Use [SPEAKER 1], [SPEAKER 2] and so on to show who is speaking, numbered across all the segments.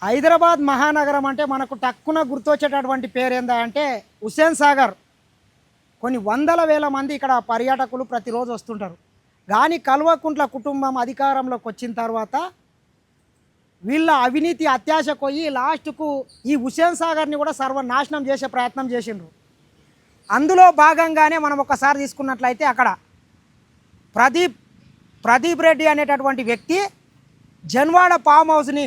[SPEAKER 1] హైదరాబాద్ మహానగరం అంటే మనకు టక్కున గుర్తొచ్చేటటువంటి పేరు ఏందంటే హుస్సేన్ సాగర్. కొన్ని వందల వేల మంది ఇక్కడ పర్యాటకులు ప్రతిరోజు వస్తుంటారు. కానీ కల్వకుంట్ల కుటుంబం అధికారంలోకి వచ్చిన తర్వాత వీళ్ళ అవినీతి అత్యాశ పోయి లాస్ట్కు ఈ హుస్సేన్ సాగర్ని కూడా సర్వనాశనం చేసే ప్రయత్నం చేసిండ్రు. అందులో భాగంగానే మనం ఒకసారి తీసుకున్నట్లయితే అక్కడ ప్రదీప్ రెడ్డి అనేటటువంటి వ్యక్తి జన్వాడ ఫామ్ హౌస్ని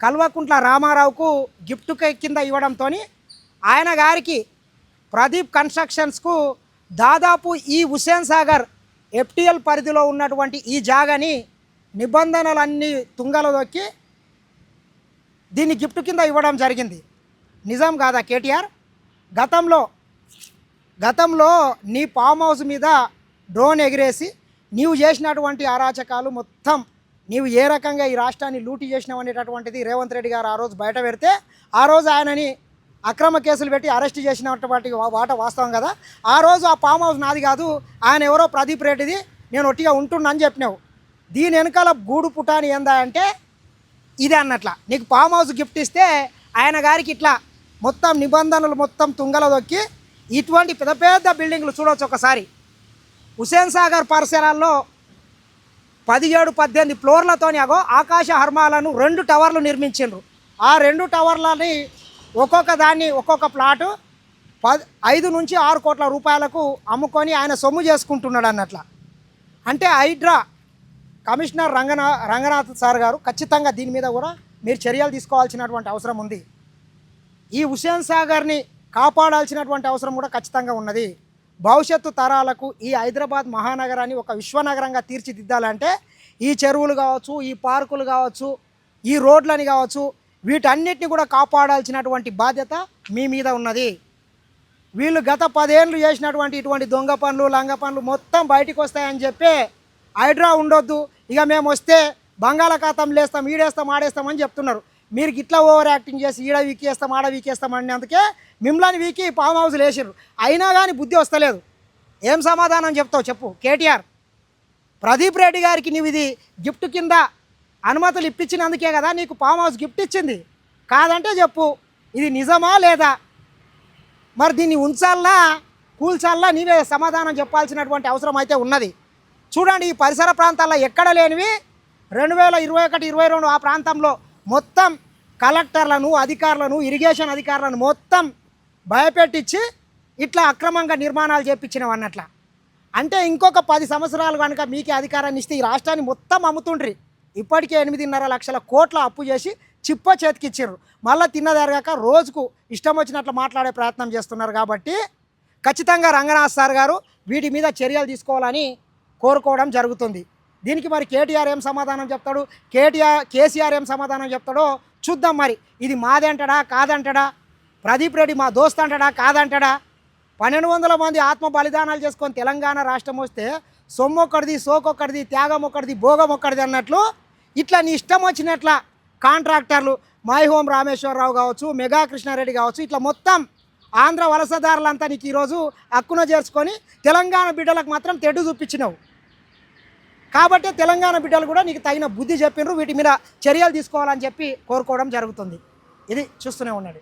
[SPEAKER 1] కల్వకుంట్ల రామారావుకు గిఫ్ట్ కింద ఇవ్వడంతో ఆయన గారికి ప్రదీప్ కన్స్ట్రక్షన్స్కు దాదాపు ఈ హుస్సేన్ సాగర్ ఎఫ్టిఎల్ పరిధిలో ఉన్నటువంటి ఈ జాగాని నిబంధనలన్నీ తుంగలో దొక్కి దీన్ని గిఫ్ట్ కింద ఇవ్వడం జరిగింది. నిజం కాదా కేటీఆర్? గతంలో నీ ఫామ్ హౌస్ మీద డ్రోన్ ఎగిరేసి నీవు చేసినటువంటి అరాచకాలు మొత్తం నీవు ఏ రకంగా ఈ రాష్ట్రాన్ని లూటీ చేసినావు అనేటటువంటిది రేవంత్ రెడ్డి గారు ఆ రోజు బయట పెడితే ఆ రోజు ఆయనని అక్రమ కేసులు పెట్టి అరెస్ట్ చేసినటువంటి వాట వాస్తవం కదా. ఆ రోజు ఆ ఫామ్ హౌస్ నాది కాదు, ఆయన ఎవరో ప్రదీప్ రెడ్డిది, నేను ఒట్టిగా ఉంటున్నాను చెప్పినావు. దీని వెనకాల గూడు పుటాని ఏందా అంటే ఇదే అన్నట్ల. నీకు ఫామ్ హౌస్ గిఫ్ట్ ఇస్తే ఆయన గారికి ఇట్లా మొత్తం నిబంధనలు మొత్తం తుంగలో దొక్కి ఇటువంటి పెద్ద పెద్ద బిల్డింగ్లు చూడవచ్చు. ఒకసారి హుస్సేన్ సాగర్ పరిసరాల్లో 17-18 ఫ్లోర్లతోని ఆకాశ హర్మాలను 2 టవర్లు నిర్మించిండ్రు. ఆ 2 టవర్లని ఒక్కొక్క దాన్ని ఒక్కొక్క ప్లాటు 5 నుంచి 6 కోట్ల రూపాయలకు అమ్ముకొని ఆయన సొమ్ము చేసుకుంటున్నాడు అన్నట్ల. అంటే హైడ్రా కమిషనర్ రంగనాథ్ సార్ గారు ఖచ్చితంగా దీని మీద కూడా మీరు చర్యలు తీసుకోవాల్సినటువంటి అవసరం ఉంది. ఈ హుస్సేన్ సాగర్ని కాపాడాల్సినటువంటి అవసరం కూడా ఖచ్చితంగా ఉన్నది. భవిష్యత్తు తరాలకు ఈ హైదరాబాద్ మహానగరాన్ని ఒక విశ్వనగరంగా తీర్చిదిద్దాలంటే ఈ చెరువులు కావచ్చు, ఈ పార్కులు కావచ్చు, ఈ రోడ్లని కావచ్చు, వీటన్నిటిని కూడా కాపాడాల్సినటువంటి బాధ్యత మీ మీద ఉన్నది. వీళ్ళు గత 10 ఏళ్ళు చేసినటువంటి ఇటువంటి దొంగ పనులు లంగ పనులు మొత్తం బయటికి వస్తాయని చెప్పి హైడ్రా ఉండొద్దు, ఇక మేము వస్తే బంగాళాఖాతం లేస్తాం, ఈడేస్తాం ఆడేస్తామని చెప్తున్నారు. మీరు గిట్లా ఓవర్ యాక్టింగ్ చేసి ఈడ వీకేస్తాం ఆడ వీకేస్తాం అనేందుకే మిమ్మల్ని వీకి ఫామ్ హౌస్లు వేసారు. అయినా కానీ బుద్ధి వస్తలేదు. ఏం సమాధానం చెప్తావు చెప్పు కేటీఆర్? ప్రదీప్ రెడ్డి గారికి నీవు ఇది గిఫ్ట్ కింద అనుమతులు ఇప్పించినందుకే కదా నీకు ఫామ్ హౌస్ గిఫ్ట్ ఇచ్చింది. కాదంటే చెప్పు, ఇది నిజమా లేదా? మరి దీన్ని ఉంచాలనా కూల్చాలనా నీవే సమాధానం చెప్పాల్సినటువంటి అవసరం అయితే ఉన్నది. చూడండి, ఈ పరిసర ప్రాంతాల్లో ఎక్కడ లేనివి 2021-22 ఆ ప్రాంతంలో మొత్తం కలెక్టర్లను అధికారులను ఇరిగేషన్ అధికారులను మొత్తం భయపెట్టించి ఇట్లా అక్రమంగా నిర్మాణాలు చేయించినవి అన్నట్ల. అంటే ఇంకొక 10 సంవత్సరాలు కనుక మీకే అధికారాన్ని ఇస్తే ఈ రాష్ట్రాన్ని మొత్తం అమ్ముతుండ్రి. ఇప్పటికే 8.5 లక్షల కోట్ల అప్పు చేసి చిప్ప చేతికిచ్చారు. మళ్ళీ తిన్నదరగాక రోజుకు ఇష్టం వచ్చినట్లు మాట్లాడే ప్రయత్నం చేస్తున్నారు. కాబట్టి ఖచ్చితంగా రంగనాథ్ సార్ గారు వీటి మీద చర్యలు తీసుకోవాలని కోరుకోవడం జరుగుతుంది. దీనికి మరి కేటీఆర్ ఏం సమాధానం చెప్తాడు, కేసీఆర్ ఏం సమాధానం చెప్తాడో చూద్దాం. మరి ఇది మాదంటాడా కాదంటాడా? ప్రదీప్ రెడ్డి మా దోస్త్ అంటాడా కాదంటాడా? 1200 మంది ఆత్మ బలిదానాలు చేసుకొని తెలంగాణ రాష్ట్రం వస్తే సొమ్మొక్కడిది సోకొక్కడిది త్యాగం ఒక్కడిది భోగం ఒక్కడిది అన్నట్లు ఇట్లా నీ ఇష్టం వచ్చినట్ల కాంట్రాక్టర్లు మైహోం రామేశ్వరరావు కావచ్చు, మెగా కృష్ణారెడ్డి కావచ్చు, ఇట్లా మొత్తం ఆంధ్ర వలసదారులంతా నీకు ఈరోజు హక్కున చేర్చుకొని తెలంగాణ బిడ్డలకు మాత్రం తెడ్డు చూపించినావు. కాబట్టి తెలంగాణ బిడ్డలు కూడా నీకు తగిన బుద్ధి చెప్పినారు. వీటి మీద చర్యలు తీసుకోవాలని చెప్పి కోరుకోవడం జరుగుతుంది. ఇది చూస్తూనే ఉండండి.